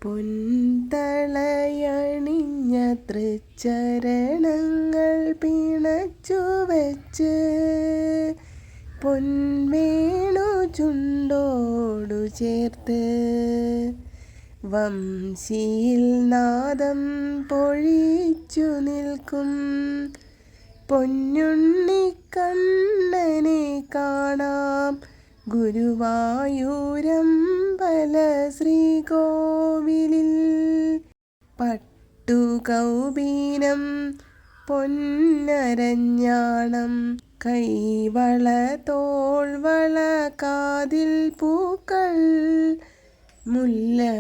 പൊൻതളയണിഞ്ഞ തൃച്ചരണങ്ങൾ പിണച്ചു വെച്ച് പൊൻവേണു ചുണ്ടോടു ചേർത്ത് വംശിയിൽ നാദം പൊഴിച്ചു നിൽക്കും പൊന്നുണ്ണിക്കണ്ണനെ കാണാം ഗുരുവായൂരമ്പല ശ്രീകോവിലിൽ. പട്ടുകൗപീനം പൊന്നരഞ്ഞാണം കൈവള തോൾവള കാതിൽ പൂക്കൾ മുല്ലമൊട്ടുമാല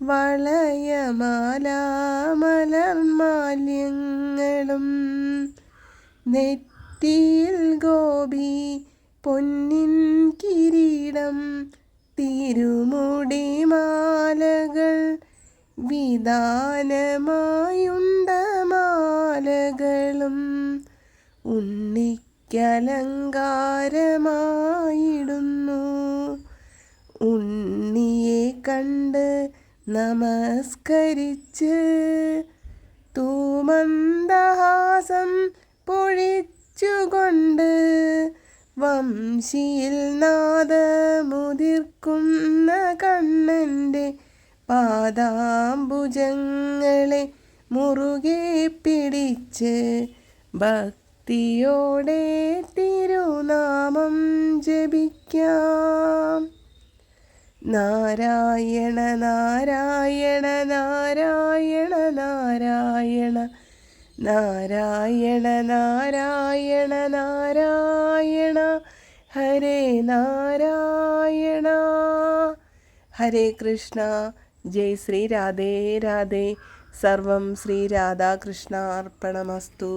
വളയമാല മലർമാല്യങ്ങളും നെറ്റിയിൽ ഗോപി പൊന്നിൻ കിരീടം തിരുമുടിമാലകൾ വിധാനമായുണ്ട മാലകളും ഉണ്ണിക്കലങ്കാരമായിടുന്നു. ഉണ്ണിയെ കണ്ട് നമസ്കരിച്ച് തൂമന്ദഹാസം പൊഴിച്ചുകൊണ്ട് വംശിയിൽ നാദമുതിർക്കുന്ന കണ്ണൻ്റെ പാദാംബുജങ്ങളെ മുറുകെ പിടിച്ച് ഭക്തിയോടെ തിരുനാമം ജപിക്കാം. നാരായണ നാരായണ നാരായണ നാരായണ നാരായണ നാരായണ നാരായണ ഹരേ നാരായണ. ഹരേ കൃഷ്ണ. ജയ് ശ്രീ രാധേ രാധേ. സർവം ശ്രീ രാധാകൃഷ്ണ അർപ്പണമസ്തു.